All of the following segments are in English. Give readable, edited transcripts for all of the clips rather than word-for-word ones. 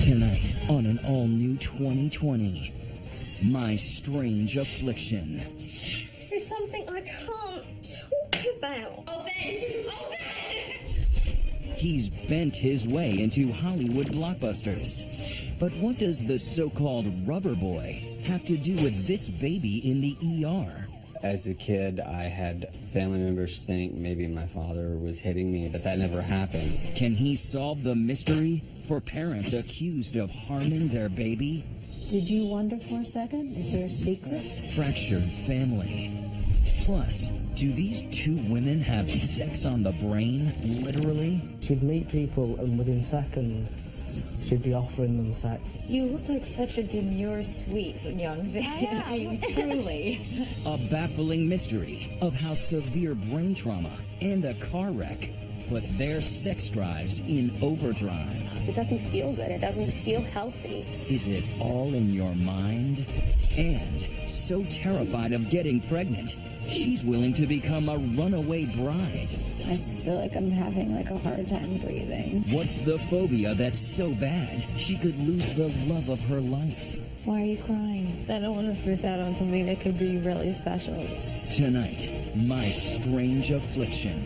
Tonight on an all-new 2020, My Strange Affliction. This is something I can't talk about. Open! He's bent his way into Hollywood blockbusters. But what does the so-called rubber boy have to do with this baby in the ER? As a kid, I had family members think maybe my father was hitting me, but that never happened. Can he solve the mystery for parents accused of harming their baby? Did you wonder for a second? Is there a secret? Fractured family. Plus, do these two women have sex on the brain, literally? She'd meet people and within seconds, she'd be offering them sex. You look like such a demure, sweet young baby. I mean, truly. A baffling mystery of how severe brain trauma and a car wreck put their sex drives in overdrive. It doesn't feel good. It doesn't feel healthy. Is it all in your mind? And so terrified of getting pregnant, she's willing to become a runaway bride. I just feel like I'm having a hard time breathing. What's the phobia that's so bad she could lose the love of her life? Why are you crying? I don't want to miss out on something that could be really special. Tonight, My Strange Affliction.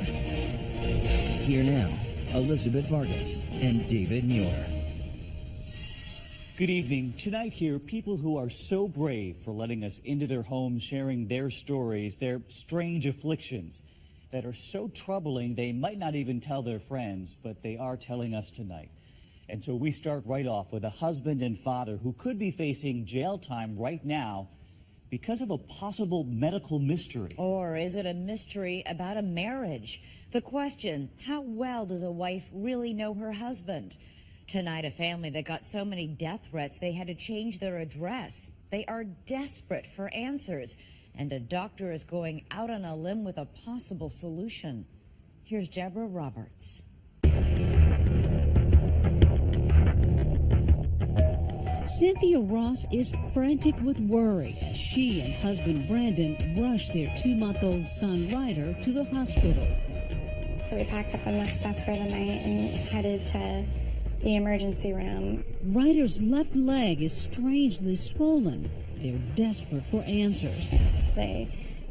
Here now, Elizabeth Vargas and David Muir. Good evening. Tonight here, people who are so brave for letting us into their homes, sharing their stories, their strange afflictions that are so troubling they might not even tell their friends, but they are telling us tonight. And so we start right off with a husband and father who could be facing jail time right now because of a possible medical mystery. Or is it a mystery about a marriage? The question, how well does a wife really know her husband? Tonight, a family that got so many death threats they had to change their address. They are desperate for answers, and a doctor is going out on a limb with a possible solution. Here's Deborah Roberts. Cynthia Ross is frantic with worry as she and husband Brandon rush their 2-month-old son Ryder to the hospital. We packed up enough stuff for the night and headed to the emergency room. Ryder's left leg is strangely swollen. They're desperate for answers. They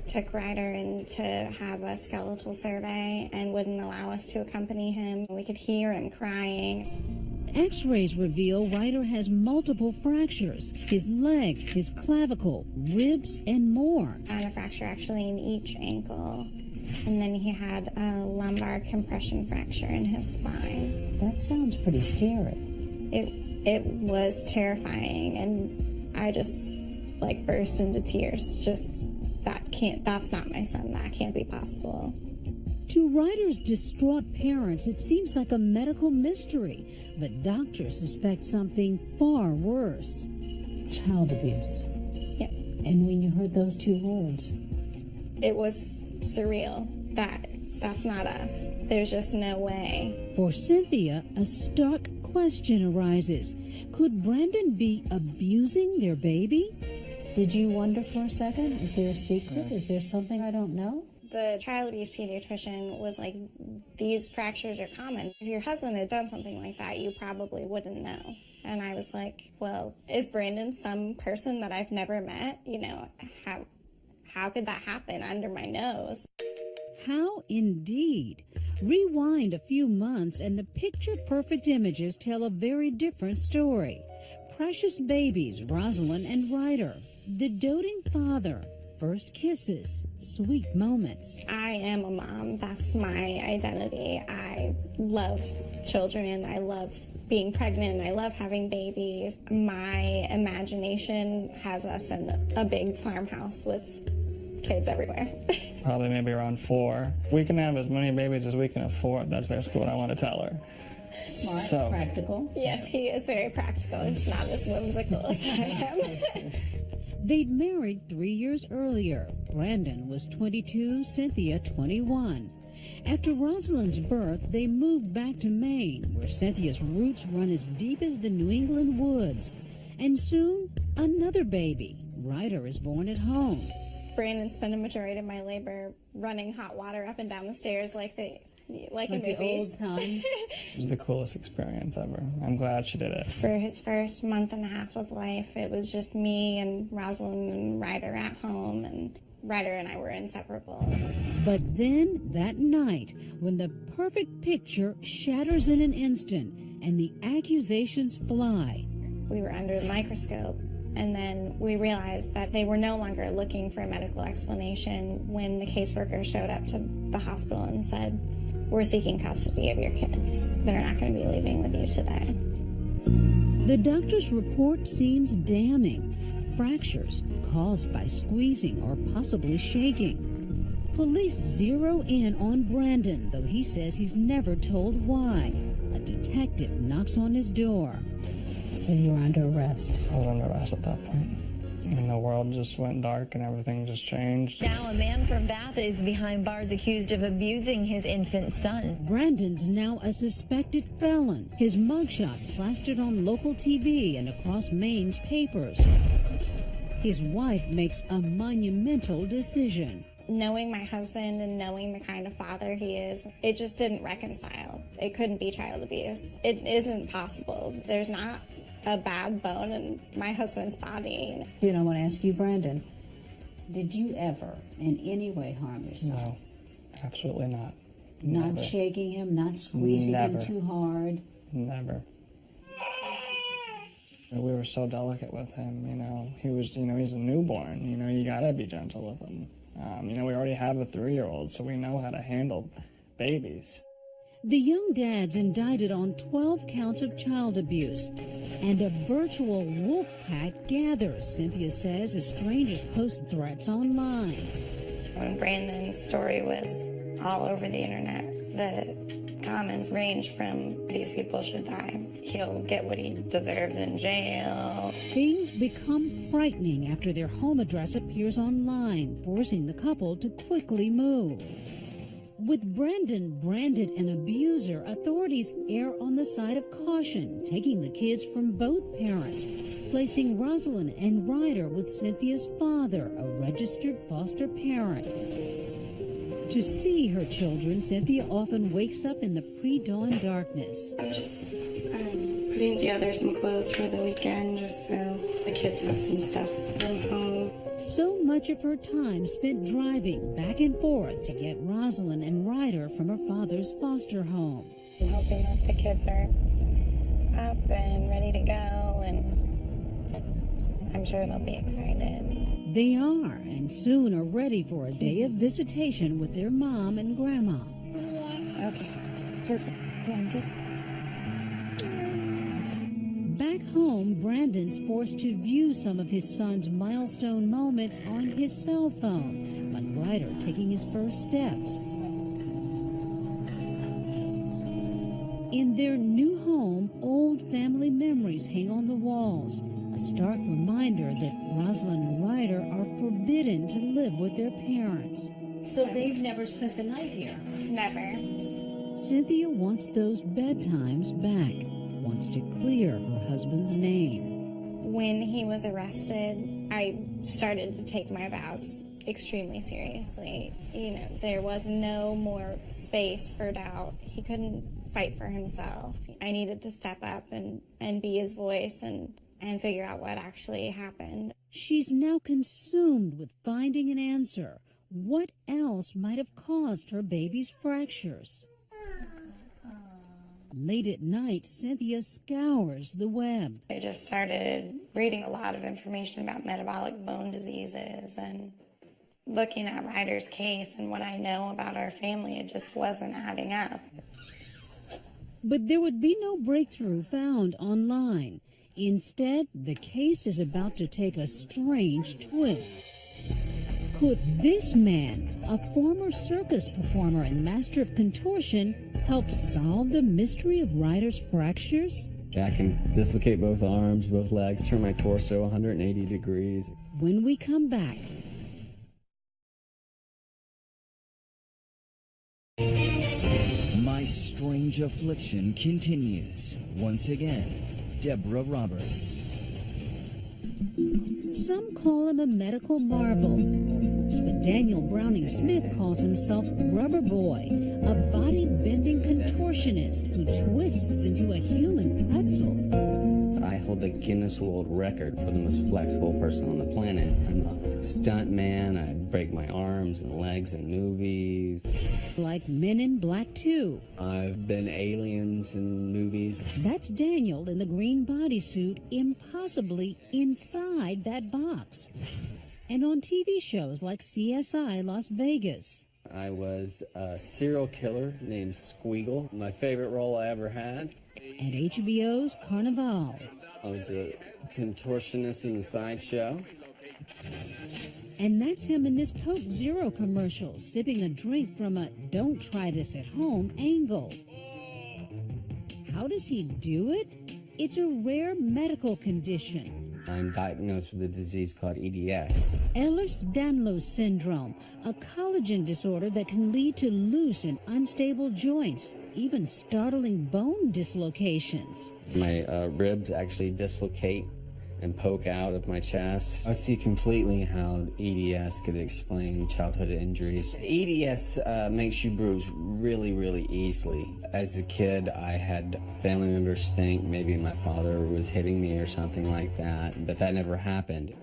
took Ryder in to have a skeletal survey and wouldn't allow us to accompany him. We could hear him crying. X-rays reveal Ryder has multiple fractures. His leg, his clavicle, ribs, and more. I had a fracture actually in each ankle. And then he had a lumbar compression fracture in his spine. That sounds pretty scary. It was terrifying, and I just burst into tears. That's not my son. That can't be possible. To Ryder's distraught parents, it seems like a medical mystery, but doctors suspect something far worse. Child abuse. Yep. And when you heard those two words? It was surreal. That's not us. There's just no way. For Cynthia, a stark question arises. Could Brandon be abusing their baby? Did you wonder for a second? Is there a secret? Is there something I don't know? The child abuse pediatrician was like, these fractures are common. If your husband had done something like that, you probably wouldn't know. And I was like, well, is Brandon some person that I've never met? How could that happen under my nose? How indeed. Rewind a few months and the picture-perfect images tell a very different story. Precious babies, Rosalind and Ryder. The doting father. First kisses. Sweet moments. I am a mom. That's my identity. I love children. I love being pregnant. I love having babies. My imagination has us in a big farmhouse with kids everywhere. Probably maybe around 4. We can have as many babies as we can afford. That's basically what I want to tell her. Smart, practical. Yes, he is very practical. He's not as whimsical as I am. They'd married 3 years earlier. Brandon was 22, Cynthia 21. After Rosalind's birth, they moved back to Maine, where Cynthia's roots run as deep as the New England woods. And soon, another baby. Ryder is born at home. Brandon spent a majority of my labor running hot water up and down the stairs like like in the movies. old times. It was the coolest experience ever. I'm glad she did it. For his first month and a half of life, it was just me and Rosalind and Ryder at home, and Ryder and I were inseparable. But then, that night, when the perfect picture shatters in an instant and the accusations fly, We were under the microscope, and then we realized that they were no longer looking for a medical explanation when the caseworker showed up to the hospital and said, "We're seeking custody of your kids. They're not going to be leaving with you today." the doctor's report seems damning. Fractures caused by squeezing or possibly shaking. Police zero in on Brandon, though he says he's never told why. A detective knocks on his door. So you were under arrest. I was under arrest at that point. And the world just went dark and everything just changed. Now a man from Bath is behind bars accused of abusing his infant son. Brandon's now a suspected felon. His mugshot plastered on local TV and across Maine's papers. His wife makes a monumental decision. Knowing my husband and knowing the kind of father he is, it just didn't reconcile. It couldn't be child abuse. It isn't possible. There's not a bad bone in my husband's body. Dude, I want to ask you, Brandon, did you ever in any way harm yourself? No, absolutely not. Not Never. shaking him, not squeezing him Never. too hard? Never. We were so delicate with him, you know. He was, you know, he's a newborn, you know, you gotta be gentle with him. You know, we already have a 3-year-old, so we know how to handle babies. The young dad's indicted on 12 counts of child abuse, and a virtual wolf pack gathers, Cynthia says, as strangers post threats online. When Brandon's story was all over the internet, the comments range from "these people should die," "he'll get what he deserves in jail." Things become frightening after their home address appears online, forcing the couple to quickly move. With Brandon branded an abuser, authorities err on the side of caution, taking the kids from both parents, placing Rosalind and Ryder with Cynthia's father, a registered foster parent. To see her children, Cynthia often wakes up in the pre-dawn darkness. I'm just putting together some clothes for the weekend just so the kids have some stuff from home. So much of her time spent driving back and forth to get Rosalind and Ryder from her father's foster home. I'm hoping that the kids are up and ready to go, and I'm sure they'll be excited. They are, and soon are ready for a day of visitation with their mom and grandma. Okay, perfect. Yeah, kiss. Back home, Brandon's forced to view some of his son's milestone moments on his cell phone, like Ryder taking his first steps. In their new home, old family memories hang on the walls, a stark reminder that Rosalind and Ryder are forbidden to live with their parents. So they've never spent the night here? Never. Cynthia wants those bedtimes back, wants to clear her husband's name. When he was arrested, I started to take my vows extremely seriously. You know, there was no more space for doubt. He couldn't fight for himself. I needed to step up and be his voice and figure out what actually happened. She's now consumed with finding an answer. What else might have caused her baby's fractures? Late at night, Cynthia scours the web. I just started reading a lot of information about metabolic bone diseases and looking at Ryder's case and what I know about our family. It just wasn't adding up. But there would be no breakthrough found online. Instead, the case is about to take a strange twist. Could this man, a former circus performer and master of contortion, help solve the mystery of Ryder's fractures? I can dislocate both arms, both legs, turn my torso 180 degrees. When we come back, My Strange Affliction continues. Once again, Deborah Roberts. some call him a medical marvel, but Daniel Browning Smith calls himself Rubber Boy, a body-bending contortionist who twists into a human pretzel. I hold the Guinness World Record for the most flexible person on the planet. I'm a stunt man. I break my arms and legs in movies. Like Men in Black 2. I've been aliens in movies. That's Daniel in the green bodysuit, impossibly inside that box. And on TV shows like CSI Las Vegas. I was a serial killer named Squeagle, my favorite role I ever had. And HBO's Carnival. I was a contortionist in the sideshow. And that's him in this Coke Zero commercial, sipping a drink from a don't try this at home angle. How does he do it? It's a rare medical condition. I'm diagnosed with a disease called EDS. Ehlers-Danlos syndrome, a collagen disorder that can lead to loose and unstable joints, even startling bone dislocations. My ribs actually dislocate and poke out of my chest. I see completely how EDS could explain childhood injuries. EDS makes you bruise really, really easily. As a kid, I had family members think maybe my father was hitting me or something like that, but that never happened.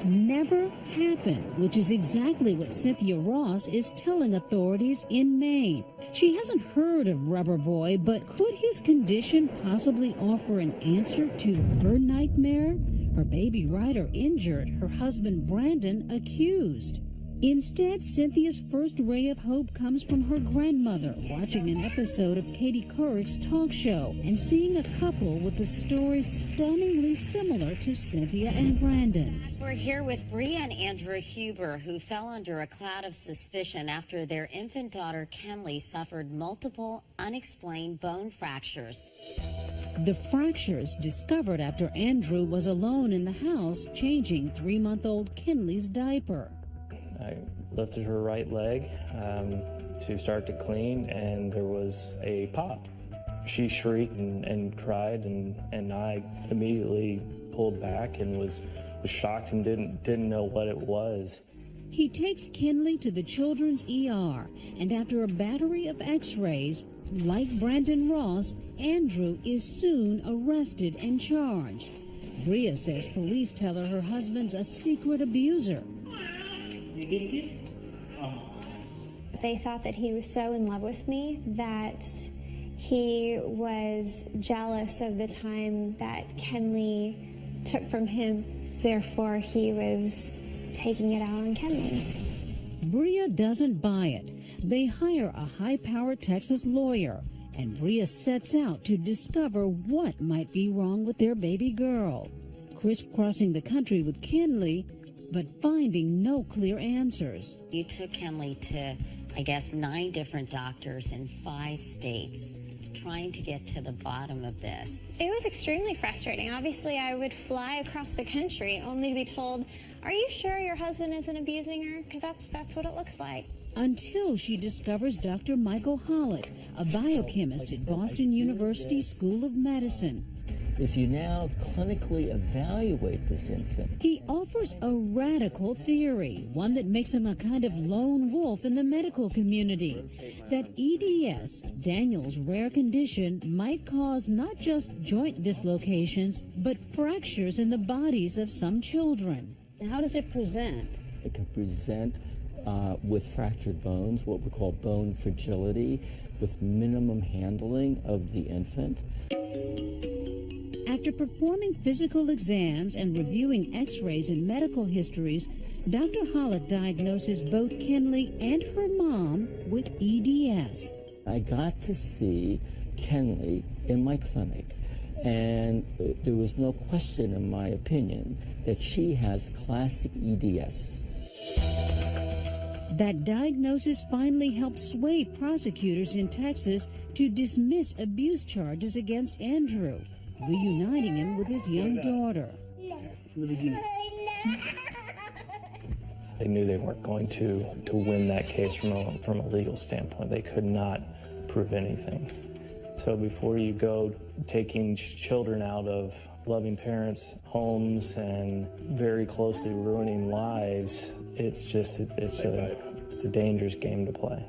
Never happened, which is exactly what Cynthia Ross is telling authorities in Maine. She hasn't heard of Rubber Boy, but could his condition possibly offer an answer to her nightmare? Her baby Ryder injured, her husband Brandon accused. Instead, Cynthia's first ray of hope comes from her grandmother watching an episode of Katie Couric's talk show and seeing a couple with a story stunningly similar to Cynthia and Brandon's. We're here with Bria and Andrew Huber, who fell under a cloud of suspicion after their infant daughter Kenley suffered multiple unexplained bone fractures. The fractures discovered after Andrew was alone in the house changing 3-month-old Kenley's diaper. I lifted her right leg to start to clean, and there was a pop. She shrieked and cried, and I immediately pulled back and was shocked and didn't know what it was. He takes Kenley to the children's ER, and after a battery of x-rays, like Brandon Ross, Andrew is soon arrested and charged. Bria says police tell her husband's a secret abuser. They thought that he was so in love with me that he was jealous of the time that Kenley took from him. Therefore, he was taking it out on Kenley. Bria doesn't buy it. They hire a high-powered Texas lawyer, and Bria sets out to discover what might be wrong with their baby girl. Crisscrossing the country with Kenley, but finding no clear answers. You took Kenley to, I guess, 9 different doctors in 5 states, trying to get to the bottom of this. It was extremely frustrating. Obviously, I would fly across the country only to be told, "Are you sure your husband isn't abusing her?" Because that's what it looks like. Until she discovers Dr. Michael Hollick, a biochemist at Boston University School of Medicine. If you now clinically evaluate this infant, he offers a radical theory, one that makes him a kind of lone wolf in the medical community, that EDS, Daniel's rare condition, might cause not just joint dislocations, but fractures in the bodies of some children. How does it present? It can present with fractured bones, what we call bone fragility, with minimum handling of the infant. After performing physical exams and reviewing x-rays and medical histories, Dr. Hollick diagnoses both Kenley and her mom with EDS. I got to see Kenley in my clinic, and there was no question, in my opinion, that she has classic EDS. That diagnosis finally helped sway prosecutors in Texas to dismiss abuse charges against Andrew, reuniting him with his young daughter. They knew they weren't going to win that case from a legal standpoint. They could not prove anything. So before you go taking children out of loving parents' homes and very closely ruining lives, It's a dangerous game to play.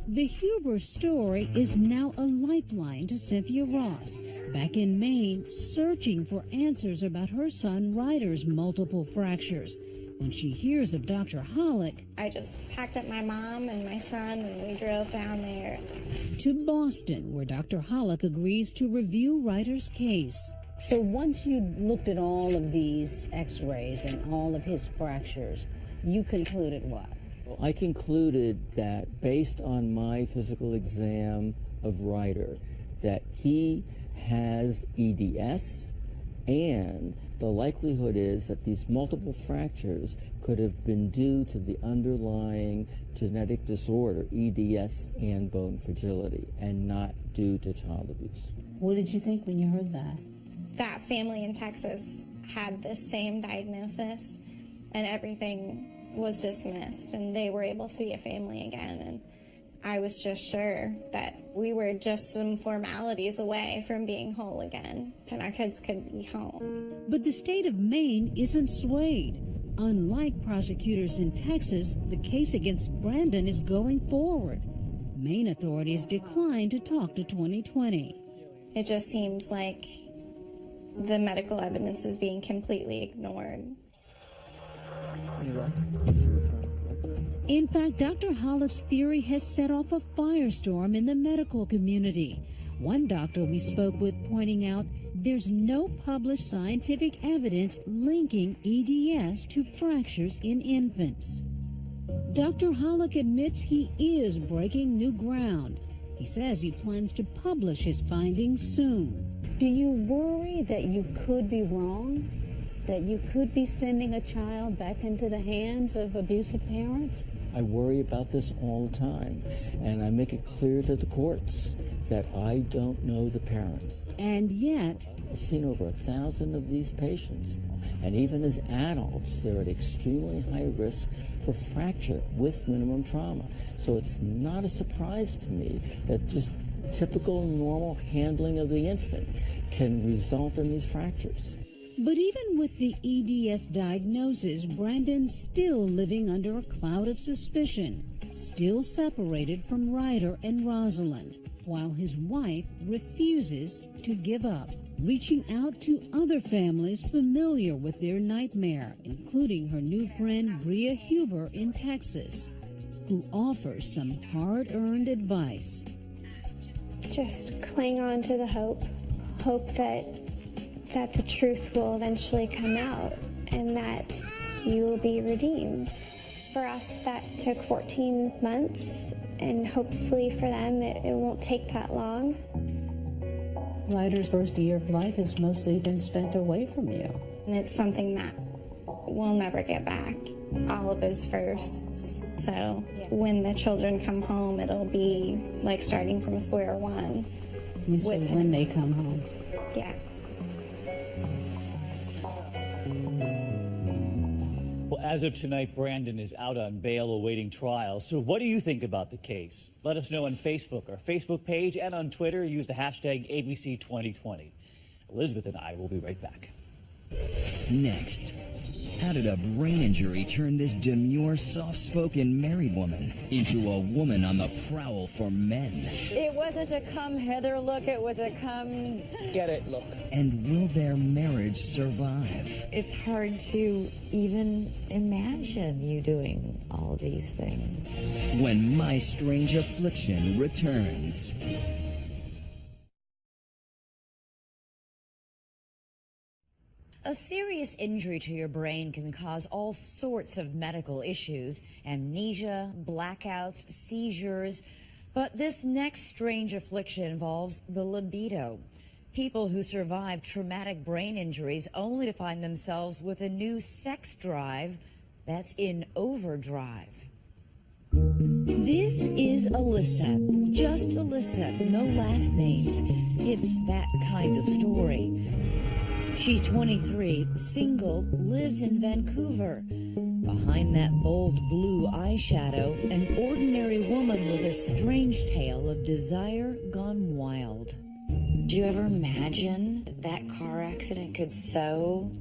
The Huber story is now a lifeline to Cynthia Ross, back in Maine, searching for answers about her son Ryder's multiple fractures. When she hears of Dr. Hollick, I just packed up my mom and my son and we drove down there to Boston, where Dr. Hollick agrees to review Ryder's case. So once you looked at all of these x-rays and all of his fractures, you concluded what? Well, I concluded that based on my physical exam of Ryder, that he has EDS, and the likelihood is that these multiple fractures could have been due to the underlying genetic disorder, EDS and bone fragility, and not due to child abuse. What did you think when you heard that? That family in Texas had the same diagnosis, and everything was dismissed, and they were able to be a family again. And I was just sure that we were just some formalities away from being whole again, and our kids could be home. But the state of Maine isn't swayed. Unlike prosecutors in Texas, the case against Brandon is going forward. Maine authorities declined to talk to 2020. It just seems like the medical evidence is being completely ignored. In fact, Dr. Hollick's theory has set off a firestorm in the medical community. One doctor we spoke with pointing out there's no published scientific evidence linking EDS to fractures in infants. Dr. Hollick admits he is breaking new ground. He says he plans to publish his findings soon. Do you worry that you could be wrong? That you could be sending a child back into the hands of abusive parents? I worry about this all the time, and I make it clear to the courts that I don't know the parents. And yet, I've seen over 1,000 of these patients, and even as adults, they're at extremely high risk for fracture with minimum trauma. So it's not a surprise to me that just typical normal handling of the infant can result in these fractures. But even with the EDS diagnosis, Brandon's still living under a cloud of suspicion, still separated from Ryder and Rosalind, while his wife refuses to give up, reaching out to other families familiar with their nightmare, including her new friend Bria Huber in Texas, who offers some hard-earned advice. Just cling on to the hope that the truth will eventually come out and that you will be redeemed. For us, that took 14 months, and hopefully for them, it won't take that long. Ryder's first year of life has mostly been spent away from you. And it's something that we'll never get back, all of his firsts. So when the children come home, it'll be like starting from square one. You say when they come home. Yeah. Well, as of tonight, Brandon is out on bail awaiting trial. So what do you think about the case? Let us know on Facebook, our Facebook page, and on Twitter. Use the hashtag ABC2020. Elizabeth and I will be right back. Next, how did a brain injury turn this demure, soft-spoken married woman into a woman on the prowl for men? It wasn't a come hither look, it was a come get it look. And will their marriage survive? It's hard to even imagine you doing all these things. When My Strange Affliction returns. A serious injury to your brain can cause all sorts of medical issues, amnesia, blackouts, seizures. But this next strange affliction involves the libido. People who survive traumatic brain injuries only to find themselves with a new sex drive that's in overdrive. This is Alyssa. Just Alyssa, no last names. It's that kind of story. She's 23, single, lives in Vancouver. Behind that bold blue eyeshadow, an ordinary woman with a strange tale of desire gone wild. Do you ever imagine that car accident could so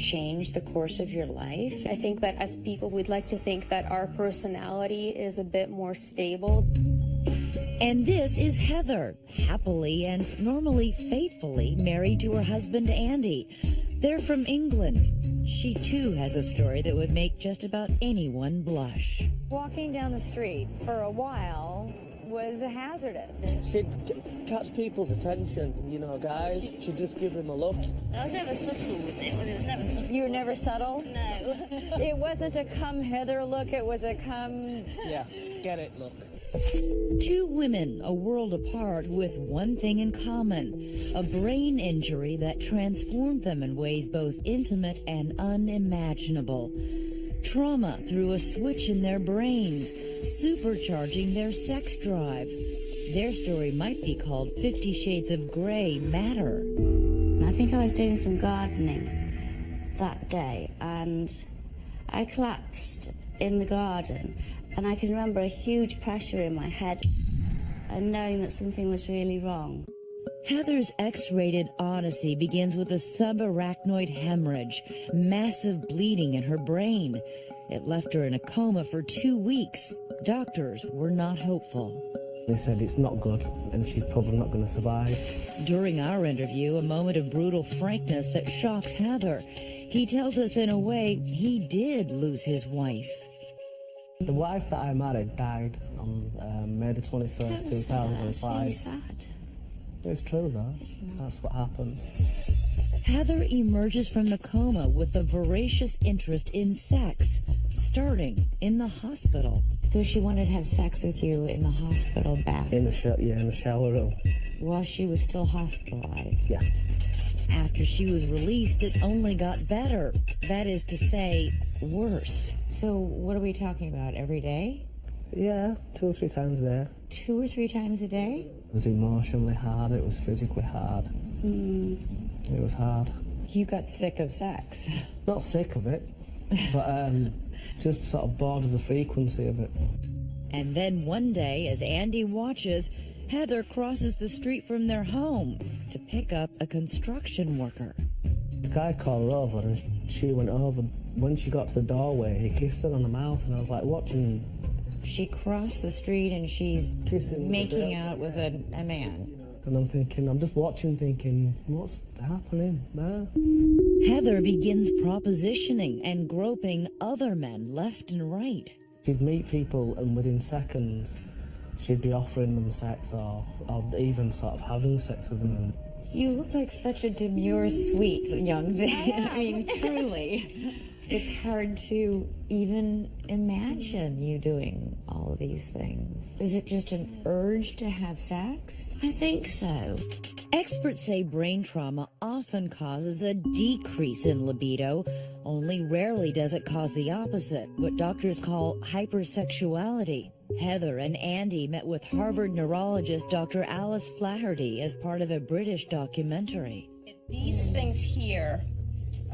change the course of your life? I think that as people, we'd like to think that our personality is a bit more stable. And this is Heather, happily and normally faithfully married to her husband, Andy. They're from England. She, too, has a story that would make just about anyone blush. Walking down the street for a while was hazardous. She'd catch people's attention, you know, guys. She'd just give them a look. I was never subtle with it. It was never subtle. You were never subtle? No. It wasn't a come Heather look, it was a come... Yeah, get it look. Two women, a world apart, with one thing in common, a brain injury that transformed them in ways both intimate and unimaginable. Trauma threw a switch in their brains, supercharging their sex drive. Their story might be called 50 Shades of Grey Matter. I think I was doing some gardening that day, and I collapsed in the garden. And I can remember a huge pressure in my head and knowing that something was really wrong. Heather's X-rated odyssey begins with a subarachnoid hemorrhage, massive bleeding in her brain. It left her in a coma for 2 weeks. Doctors were not hopeful. They said it's not good and she's probably not going to survive. During our interview, a moment of brutal frankness that shocks Heather. He tells us in a way he did lose his wife. The wife that I married died on May the 21st, 2005. That's really sad. It's true, though. That's what happened. Heather emerges from the coma with a voracious interest in sex, starting in the hospital. So she wanted to have sex with you in the hospital bath? In the shower room. While she was still hospitalized? Yeah. After she was released, it only got better. That is to say, worse. So what are we talking about, every day? Yeah, 2 or 3 times a day. 2 or 3 times a day? It was emotionally hard, it was physically hard. It was hard. You got sick of sex? Not sick of it, but just sort of bored of the frequency of it. And then one day, as Andy watches, Heather crosses the street from their home to pick up a construction worker. This guy called her over and she went over. When she got to the doorway, he kissed her on the mouth and I was like watching. She crossed the street and she's making out with a man. And I'm just watching thinking, what's happening there? Heather begins propositioning and groping other men left and right. She'd meet people and within seconds, she'd be offering them sex or even sort of having sex with them. You look like such a demure, sweet young thing. I mean, truly. It's hard to even imagine you doing all of these things. Is it just an urge to have sex? I think so. Experts say brain trauma often causes a decrease in libido. Only rarely does it cause the opposite, what doctors call hypersexuality. Heather and Andy met with Harvard neurologist Dr. Alice Flaherty as part of a British documentary. These things here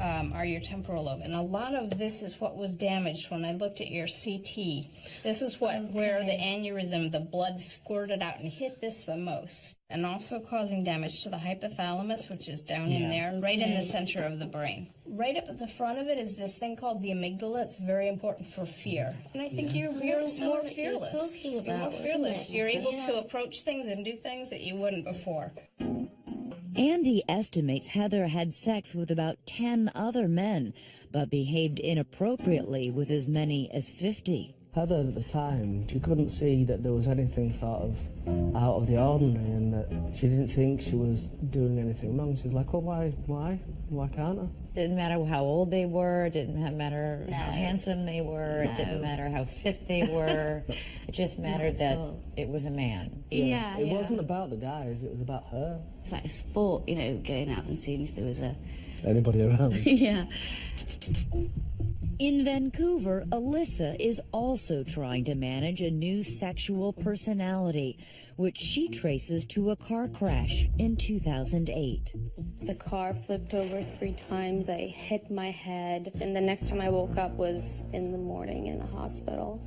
are your temporal lobes, and a lot of this is what was damaged when I looked at your CT. This is where the aneurysm, the blood squirted out and hit this the most, and also causing damage to the hypothalamus, which is down in there, right in the center of the brain. Right up at the front of it is this thing called the amygdala. It's very important for fear. And I think you're more fearless. You're more fearless. You're able to approach things and do things that you wouldn't before. Andy estimates Heather had sex with about 10 other men, but behaved inappropriately with as many as 50. Heather at the time, she couldn't see that there was anything sort of out of the ordinary and that she didn't think she was doing anything wrong. She was like, well, why can't I? Didn't matter how old they were, it didn't matter how handsome they were, it didn't matter how fit they were, it just mattered that it was a man. It wasn't about the guys, it was about her. It's like a sport, going out and seeing if there was anybody around. Yeah. In Vancouver, Alyssa is also trying to manage a new sexual personality, which she traces to a car crash in 2008. The car flipped over 3 times. I hit my head, and the next time I woke up was in the morning in the hospital.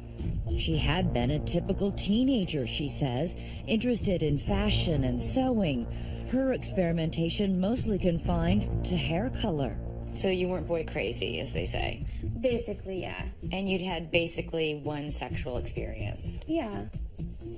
She had been a typical teenager, she says, interested in fashion and sewing. Her experimentation mostly confined to hair color. So you weren't boy crazy, as they say. Basically, yeah. And you'd had basically one sexual experience. Yeah,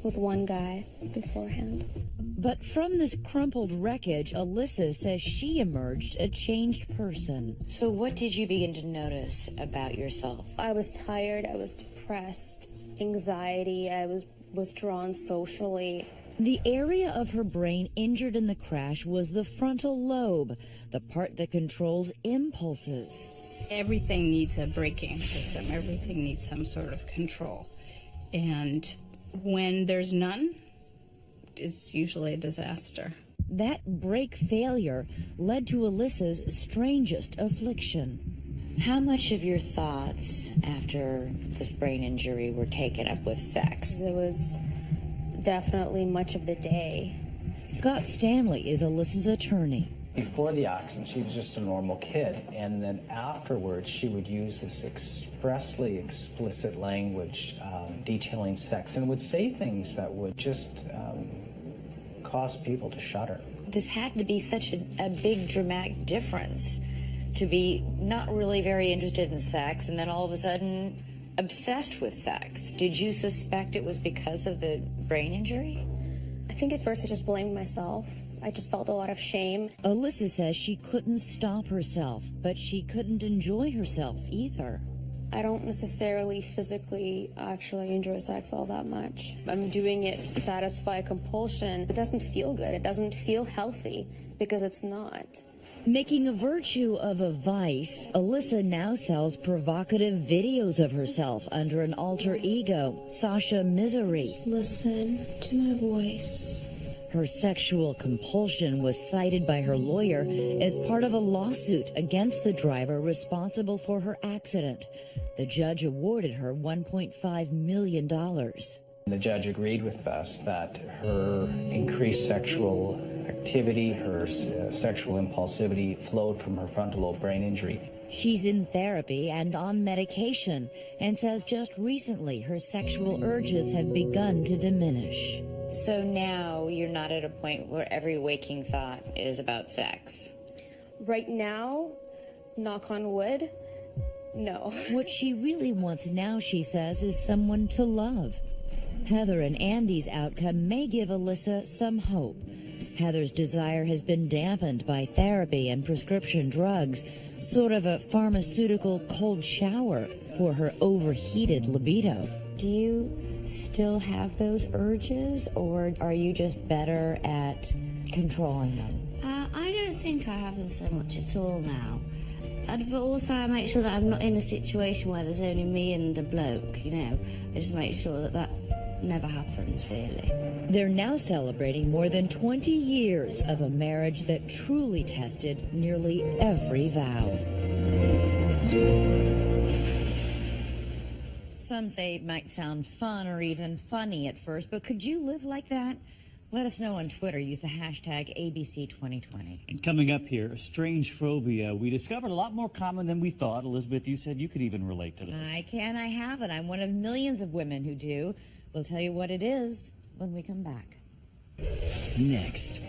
with one guy beforehand. But from this crumpled wreckage, Alyssa says she emerged a changed person. So what did you begin to notice about yourself? I was tired, I was depressed, anxiety, I was withdrawn socially. The area of her brain injured in the crash was the frontal lobe, the part that controls impulses. Everything needs a braking system. Everything needs some sort of control. And when there's none, it's usually a disaster. That brake failure led to Alyssa's strangest affliction. How much of your thoughts after this brain injury were taken up with sex? It was definitely much of the day. Scott Stanley is Alyssa's attorney. Before the accident, she was just a normal kid, and then afterwards, she would use this expressly explicit language detailing sex, and would say things that would just cause people to shudder. This had to be such a big dramatic difference, to be not really very interested in sex and then all of a sudden obsessed with sex. Did you suspect it was because of the brain injury? I think at first I just blamed myself. I just felt a lot of shame. Alyssa says she couldn't stop herself, but she couldn't enjoy herself either. I don't necessarily physically actually enjoy sex all that much. I'm doing it to satisfy a compulsion. It doesn't feel good. It doesn't feel healthy because it's not. Making a virtue of a vice, Alyssa now sells provocative videos of herself under an alter ego, Sasha Misery. Listen to my voice. Her sexual compulsion was cited by her lawyer as part of a lawsuit against the driver responsible for her accident. The judge awarded her $1.5 million. The judge agreed with us that her increased sexual activity, her sexual impulsivity flowed from her frontal lobe brain injury. She's in therapy and on medication and says just recently her sexual urges have begun to diminish. So now you're not at a point where every waking thought is about sex? Right now, knock on wood, no. What she really wants now, she says, is someone to love. Heather and Andy's outcome may give Alyssa some hope. Heather's desire has been dampened by therapy and prescription drugs, sort of a pharmaceutical cold shower for her overheated libido. Do you still have those urges, or are you just better at controlling them? I don't think I have them so much at all now. But also I make sure that I'm not in a situation where there's only me and a bloke, you know. I just make sure that never happens, really. They're now celebrating more than 20 years of a marriage that truly tested nearly every vow. Some say it might sound fun or even funny at first, but could you live like that? Let us know on Twitter. Use the hashtag ABC2020. And coming up here, a strange phobia we discovered a lot more common than we thought. Elizabeth, you said you could even relate to this. I can, I have it. I'm one of millions of women who do. We'll tell you what it is when we come back. Next,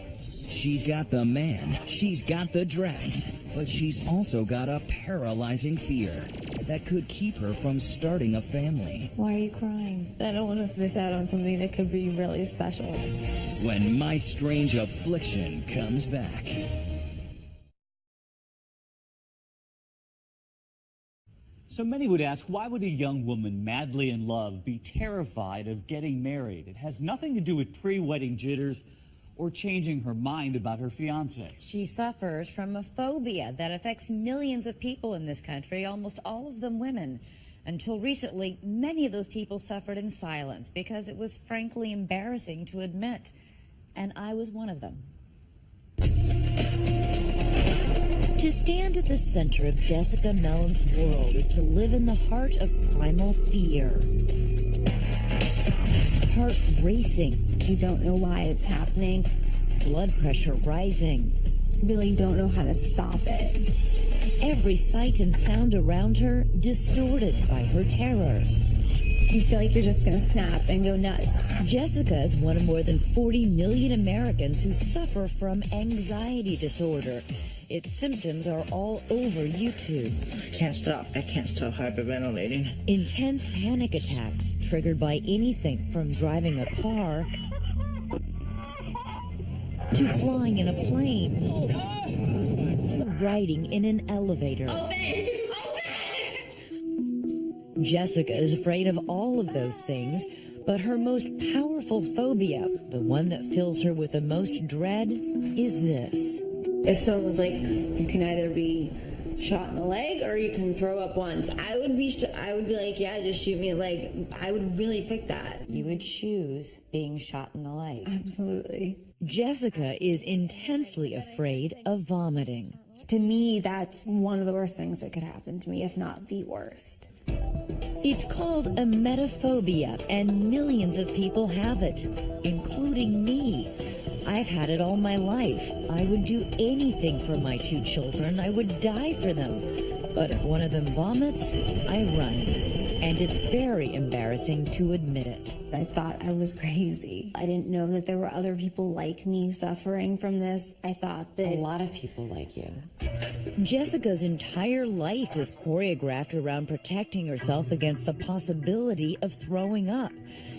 she's got the man, she's got the dress, but she's also got a paralyzing fear that could keep her from starting a family. Why are you crying? I don't want to miss out on something that could be really special. When My Strange Affliction comes back. So many would ask, why would a young woman madly in love be terrified of getting married? It has nothing to do with pre-wedding jitters or changing her mind about her fiancé. She suffers from a phobia that affects millions of people in this country, almost all of them women. Until recently, many of those people suffered in silence because it was frankly embarrassing to admit. And I was one of them. To stand at the center of Jessica Mellon's world is to live in the heart of primal fear. Heart racing. You don't know why it's happening. Blood pressure rising. Really don't know how to stop it. Every sight and sound around her distorted by her terror. You feel like you're just going to snap and go nuts. Jessica is one of more than 40 million Americans who suffer from anxiety disorder. Its symptoms are all over YouTube. I can't stop hyperventilating. Intense panic attacks triggered by anything from driving a car to flying in a plane to riding in an elevator. Jessica is afraid of all of those things, but her most powerful phobia, the one that fills her with the most dread, is this. If someone was like, you can either be shot in the leg or you can throw up once, I would be like, yeah, just shoot me in the leg. I would really pick that. You would choose being shot in the leg. Absolutely. Jessica is intensely afraid of vomiting. To me, that's one of the worst things that could happen to me, if not the worst. It's called a metaphobia, and millions of people have it, including me. I've had it all my life. I would do anything for my 2 children. I would die for them. But if one of them vomits, I run. And it's very embarrassing to admit it. I thought I was crazy. I didn't know that there were other people like me suffering from this. I thought that... A lot of people like you. Jessica's entire life is choreographed around protecting herself against the possibility of throwing up,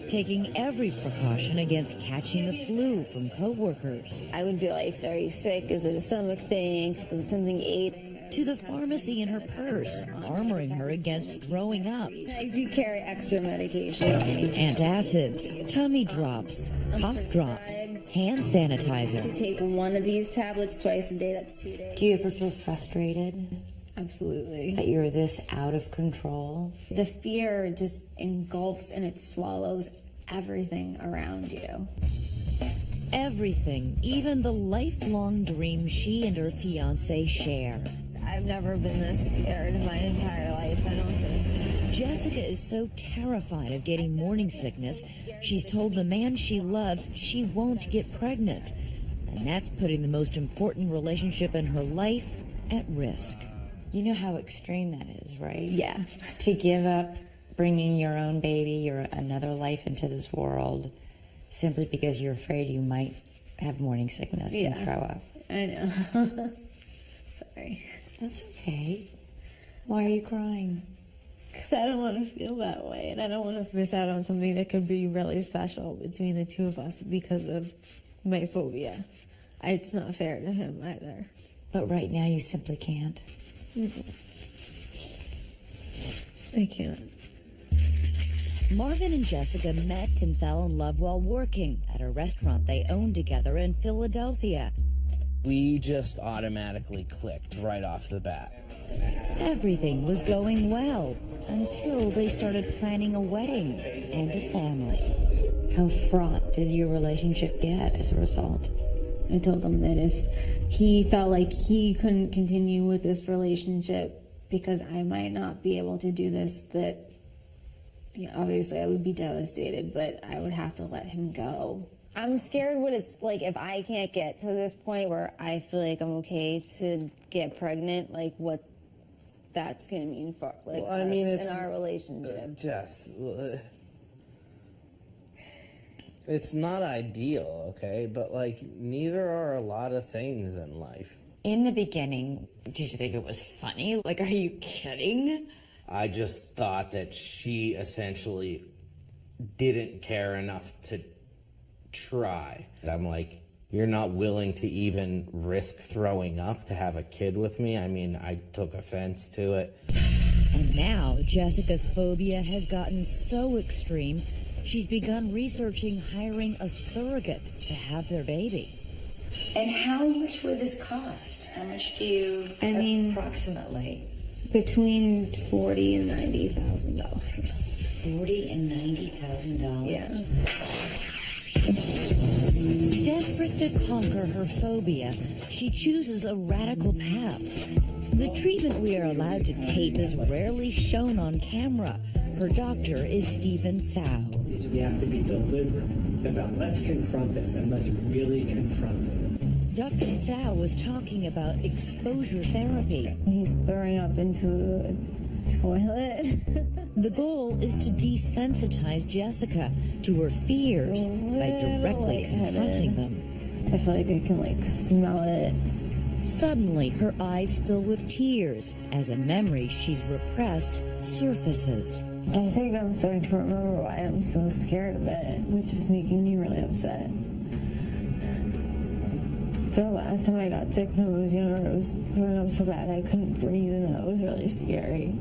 taking every precaution against catching the flu from coworkers. I would be like, are you sick? Is it a stomach thing? Is it something you ate? To the pharmacy in her purse, armoring her against throwing up. I do carry extra medication. Antacids, tummy drops, cough drops, hand sanitizer. To take one of these tablets twice a day, that's 2 days. Do you ever feel frustrated? Absolutely. That you're this out of control? The fear just engulfs and it swallows everything around you. Everything, even the lifelong dream she and her fiancé share. I've never been this scared in my entire life, I don't think. Jessica is so terrified of getting morning sickness, she's told the man she loves she won't get pregnant. And that's putting the most important relationship in her life at risk. You know how extreme that is, right? Yeah. To give up bringing your own baby or another life into this world simply because you're afraid you might have morning sickness and throw up. I know. Sorry. That's okay. Why are you crying? Because I don't want to feel that way, and I don't want to miss out on something that could be really special between the 2 of us because of my phobia. It's not fair to him either. But right now you simply can't. I can't. Marvin and Jessica met and fell in love while working at a restaurant they owned together in Philadelphia. We just automatically clicked right off the bat. Everything was going well until they started planning a wedding and a family. How fraught did your relationship get as a result? I told him that if he felt like he couldn't continue with this relationship because I might not be able to do this, that obviously I would be devastated, but I would have to let him go. I'm scared what it's like if I can't get to this point where I feel like I'm okay to get pregnant, like what that's going to mean for us in our relationship. Jess, it's not ideal, okay? But, neither are a lot of things in life. In the beginning, did you think it was funny? Are you kidding? I just thought that she essentially didn't care enough to try. And I'm like, you're not willing to even risk throwing up to have a kid with me? I mean, I took offense to it. And now, Jessica's phobia has gotten so extreme, she's begun researching hiring a surrogate to have their baby. And how much would this cost? How much do you... approximately. Between $40,000 and $90,000. $40,000 and $90,000? Yeah. Desperate to conquer her phobia, she chooses a radical path. The treatment we are allowed to tape is rarely shown on camera. Her doctor is Stephen Tsao. We have to be deliberate about let's confront this and let's really confront it. Dr. Tsao was talking about exposure therapy. He's throwing up into a toilet. The goal is to desensitize Jessica to her fears by directly confronting them. I feel like I can smell it Suddenly, her eyes fill with tears as a memory she's repressed surfaces. I think I'm starting to remember why I'm so scared of it, which is making me really upset. The last time I got sick when I was younger, I was throwing up so bad I couldn't breathe, and that was really scary.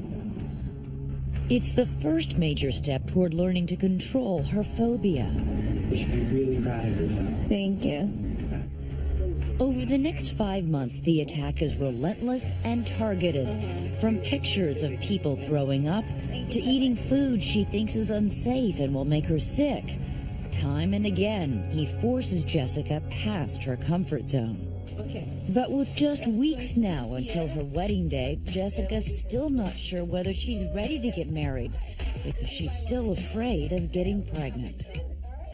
It's the first major step toward learning to control her phobia. You should be really proud of yourself. Thank you. Over the next 5 months, the attack is relentless and targeted. From pictures of people throwing up to eating food she thinks is unsafe and will make her sick. Time and again, he forces Jessica past her comfort zone. But with just weeks now until her wedding day, Jessica's still not sure whether she's ready to get married because she's still afraid of getting pregnant.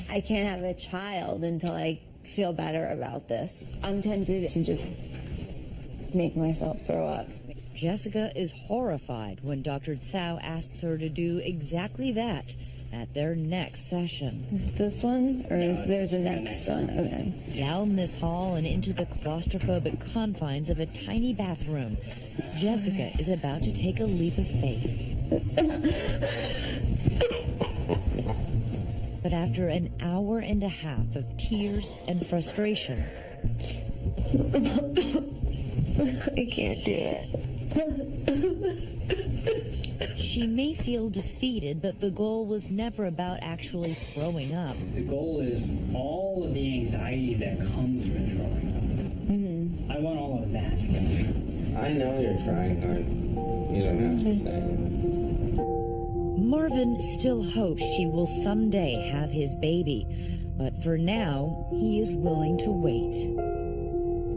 I can't have a child until I feel better about this. I'm tempted to just make myself throw up. Jessica is horrified when Dr. Tsao asks her to do exactly that at their next session. Is it this one, or is there's a next one? Okay. Down this hall and into the claustrophobic confines of a tiny bathroom, Jessica is about to take a leap of faith. But after an hour and a half of tears and frustration, I can't do it. she may feel defeated, but the goal was never about actually throwing up. The goal is all of the anxiety that comes with throwing up. I want all of that. I know you're trying hard. You don't have to say. Marvin still hopes she will someday have his baby, but for now, he is willing to wait.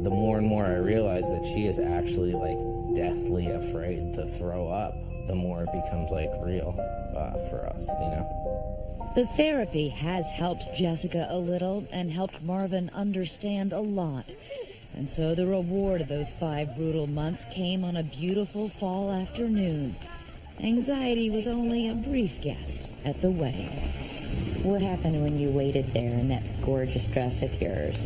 The more and more I realize that she is actually like deathly afraid to throw up, the more it becomes like real for us, you know? The therapy has helped Jessica a little and helped Marvin understand a lot. And so the reward of those 5 brutal months came on a beautiful fall afternoon. Anxiety was only a brief guest at the wedding. What happened when you waited there in that gorgeous dress of yours?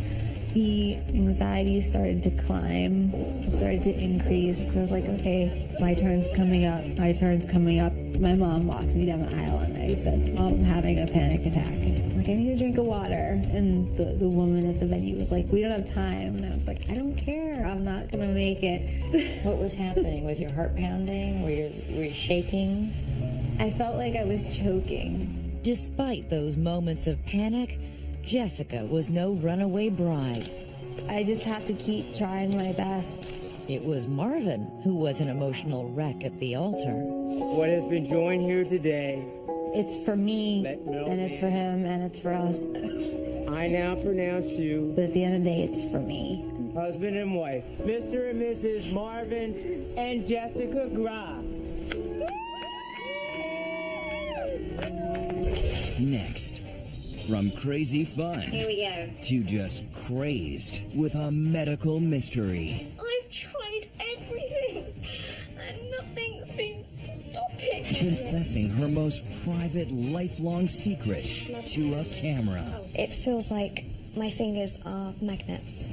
The anxiety started to climb. It started to increase because I was like, okay, my turn's coming up. My turn's coming up. My mom walked me down the aisle and I said, Mom, I'm having a panic attack. I'm like, I need a drink of water. And the woman at the venue was like, we don't have time. And I was like, I don't care. I'm not going to make it. What was happening? Was your heart pounding? Were you shaking? I felt like I was choking. Despite those moments of panic, Jessica was no runaway bride. I just have to keep trying my best. It was Marvin who was an emotional wreck at the altar. What has been joined here today, it's for me, and it's for him, and it's for us. I now pronounce you, but at the end of the day, it's for me. Husband and wife, Mr. and Mrs. Marvin and Jessica Graf. Next, from crazy fun Here we go. to just crazed with a medical mystery. I've tried everything, and nothing seems to stop it. Confessing her most private, lifelong secret to a camera. It feels like my fingers are magnets,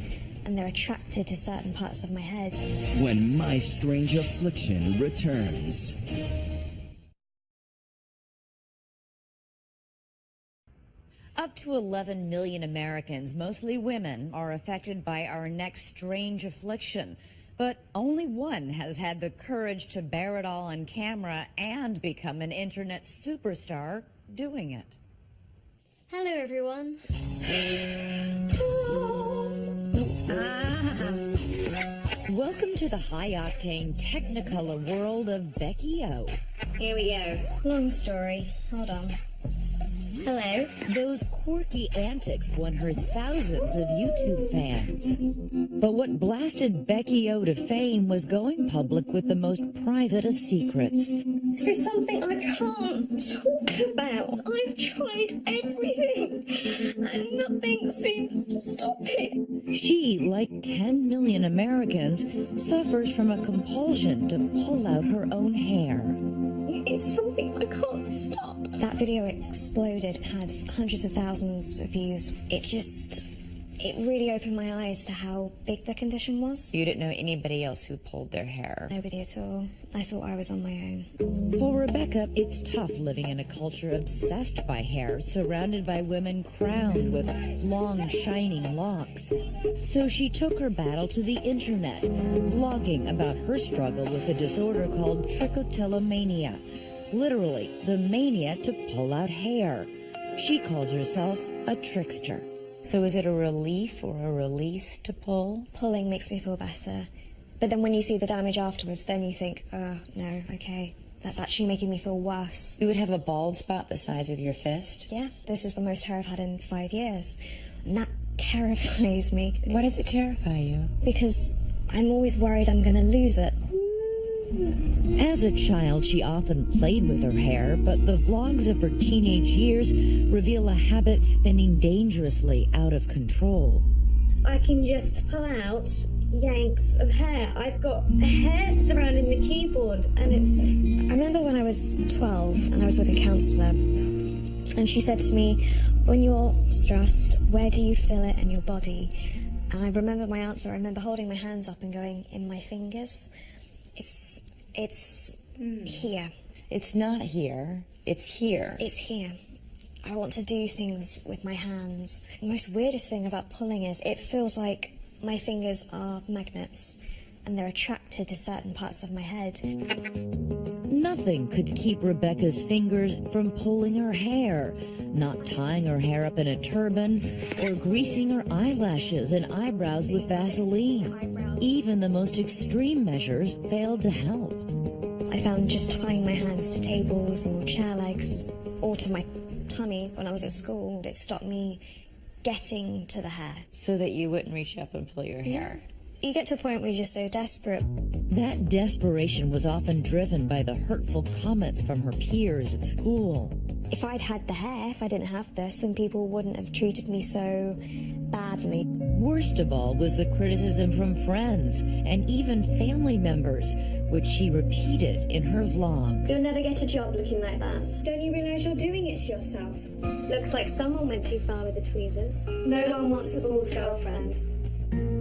and they're attracted to certain parts of my head. When My Strange Affliction returns. Up to 11 million Americans, mostly women, are affected by our next strange affliction. But only one has had the courage to bear it all on camera and become an internet superstar doing it. Hello, everyone. Welcome to the high-octane Technicolor world of Becky O. Here we go. Long story. Hold on. Hello. Those quirky antics won her thousands of YouTube fans. But what blasted Becky O to fame was going public with the most private of secrets. This is something I can't talk about. I've tried everything, and nothing seems to stop it. She, like 10 million Americans, suffers from a compulsion to pull out her own hair. It's something I can't stop. That video exploded, had hundreds of thousands of views. It just it really opened my eyes to how big the condition was. You didn't know anybody else who pulled their hair? Nobody at all. I thought I was on my own. For Rebecca, it's tough living in a culture obsessed by hair, surrounded by women crowned with long, shining locks. So she took her battle to the internet, vlogging about her struggle with a disorder called trichotillomania. Literally, the mania to pull out hair. She calls herself a trickster. So is it a relief or a release to pull? Pulling makes me feel better. But then when you see the damage afterwards, then you think, oh, no, okay, that's actually making me feel worse. You would have a bald spot the size of your fist? Yeah, this is the most hair I've had in 5 years. And that terrifies me. Why does it terrify you? Because I'm always worried I'm going to lose it. As a child, she often played with her hair, but the vlogs of her teenage years reveal a habit spinning dangerously out of control. I can just pull out yanks of hair. I've got hair surrounding the keyboard, and it's... I remember when I was 12 and I was with a counsellor, and she said to me, when you're stressed, where do you feel it in your body? And I remember my answer. I remember holding my hands up and going, in my fingers. It's here. It's not here. It's here. It's here. I want to do things with my hands. The most weirdest thing about pulling is it feels like my fingers are magnets and they're attracted to certain parts of my head. Nothing could keep Rebecca's fingers from pulling her hair, not tying her hair up in a turban, or greasing her eyelashes and eyebrows with Vaseline. Even the most extreme measures failed to help. I found just tying my hands to tables or chair legs or to my tummy when I was at school, it stopped me getting to the hair. So that you wouldn't reach up and pull your hair? You get to a point where you're just so desperate. That desperation was often driven by the hurtful comments from her peers at school. If I'd had the hair, if I didn't have this, then people wouldn't have treated me so badly. Worst of all was the criticism from friends and even family members, which she repeated in her vlogs. You'll never get a job looking like that. Don't you realise you're doing it to yourself? Looks like someone went too far with the tweezers. No one wants a bald girlfriend.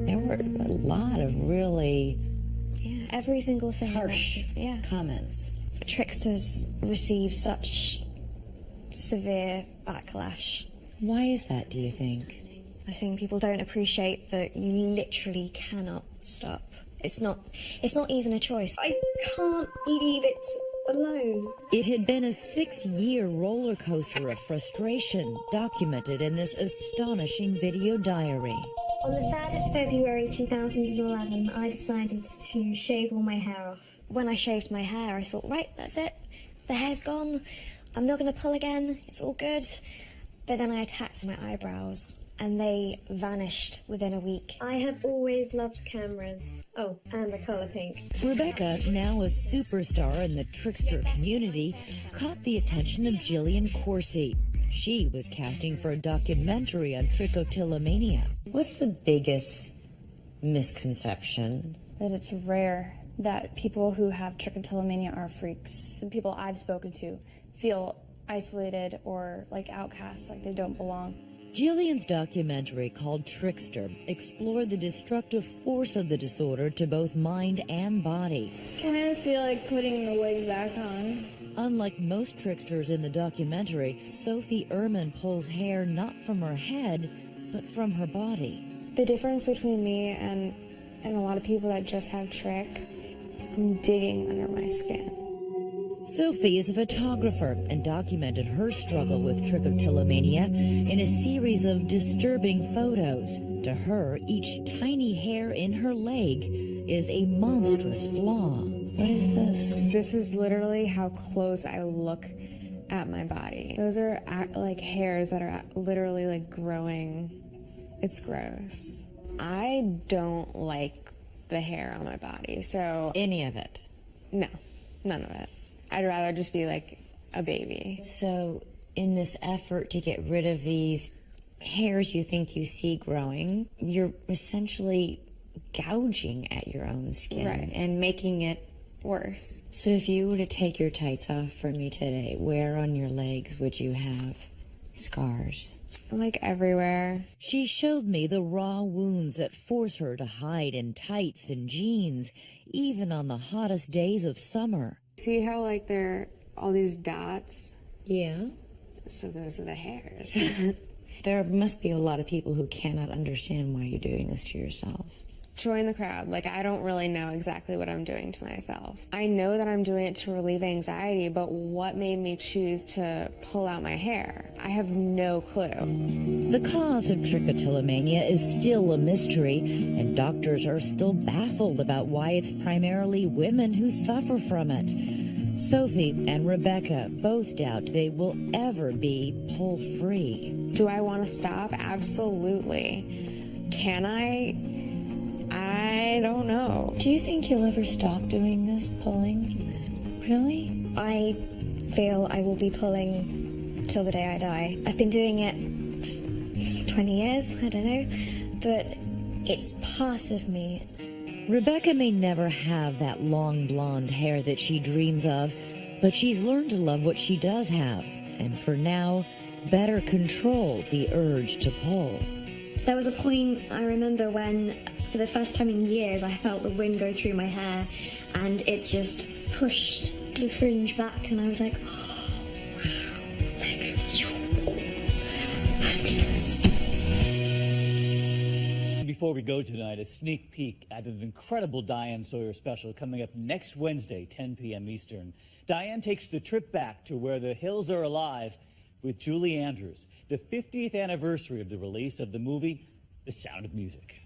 There were a lot of really every single thing harsh comments. Tricksters receive such severe backlash. Why is that, do you think? I think people don't appreciate that you literally cannot stop. It's not even a choice. I can't leave it alone. It had been a 6-year roller coaster of frustration documented in this astonishing video diary. On the 3rd of February 2011, I decided to shave all my hair off. When I shaved my hair, I thought, right, that's it. The hair's gone. I'm not going to pull again. It's all good. But then I attacked my eyebrows, and they vanished within a week. I have always loved cameras. Oh, and the colour pink. Rebecca, now a superstar in the trickster community, caught the attention of Jillian Coursey. She was casting for a documentary on trichotillomania. What's the biggest misconception? That it's rare, that people who have trichotillomania are freaks. The people I've spoken to feel isolated or like outcasts, like they don't belong. Jillian's documentary, called Trickster, explored the destructive force of the disorder to both mind and body. Kind of feel like putting the wig back on. Unlike most tricksters in the documentary, Sophie Ehrman pulls hair not from her head, but from her body. The difference between me and a lot of people that just have trick, I'm digging under my skin. Sophie is a photographer and documented her struggle with trichotillomania in a series of disturbing photos. To her, each tiny hair in her leg is a monstrous flaw. What is this? This is literally how close I look at my body. Those are like hairs that are literally like growing. It's gross. I don't like the hair on my body, so... Any of it? No, none of it. I'd rather just be like a baby. So in this effort to get rid of these hairs you think you see growing, you're essentially gouging at your own skin and making it worse. So if you were to take your tights off for me today, where on your legs would you have Scars. Like everywhere. She showed me the raw wounds that force her to hide in tights and jeans, even on the hottest days of summer. See how like there are all these dots? Yeah. So those are the hairs. There must be a lot of people who cannot understand why you're doing this to yourself. Join the crowd. Like, I don't really know exactly what I'm doing to myself. I know that I'm doing it to relieve anxiety, but what made me choose to pull out my hair? I have no clue. The cause of trichotillomania is still a mystery, and doctors are still baffled about why it's primarily women who suffer from it. Sophie and Rebecca both doubt they will ever be pull-free. Do I want to stop? Absolutely. Can I? I don't know. Do you think you'll ever stop doing this pulling? Really? I feel I will be pulling till the day I die. I've been doing it 20 years, I don't know, but it's part of me. Rebecca may never have that long blonde hair that she dreams of, but she's learned to love what she does have, and for now, better control the urge to pull. There was a point I remember when, for the first time in years, I felt the wind go through my hair, and it just pushed the fringe back, and I was like, oh, wow, like, Before we go tonight, a sneak peek at an incredible Diane Sawyer special coming up next Wednesday, 10 p.m. Eastern. Diane takes the trip back to where the hills are alive with Julie Andrews, the 50th anniversary of the release of the movie The Sound of Music.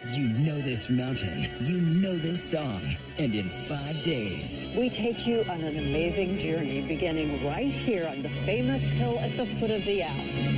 You know this mountain, you know this song, and in 5 days, we take you on an amazing journey beginning right here on the famous hill at the foot of the Alps.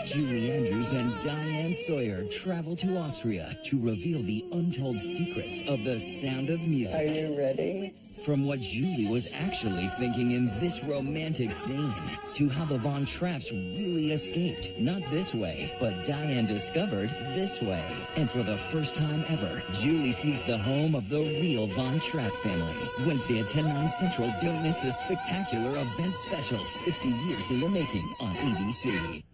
Julie Andrews and Diane Sawyer travel to Austria to reveal the untold secrets of The Sound of Music. Are you ready? From what Julie was actually thinking in this romantic scene, to how the Von Trapps really escaped, not this way, but Diane discovered this way. And for the first time ever, Julie sees the home of the real Von Trapp family. Wednesday at 10/9 Central, don't miss the spectacular event special, 50 years in the making on ABC.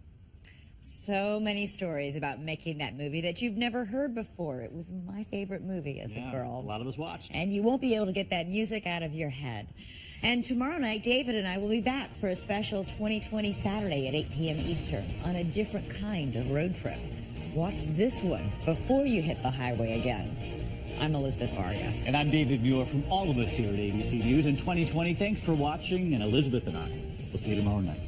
So many stories about making that movie that you've never heard before. It was my favorite movie as a girl. A lot of us watched. And you won't be able to get that music out of your head. And tomorrow night, David and I will be back for a special 2020 Saturday at 8 p.m. Eastern on a different kind of road trip. Watch this one before you hit the highway again. I'm Elizabeth Vargas. And I'm David Muir from all of us here at ABC News in 2020. Thanks for watching, and Elizabeth and I will see you tomorrow night.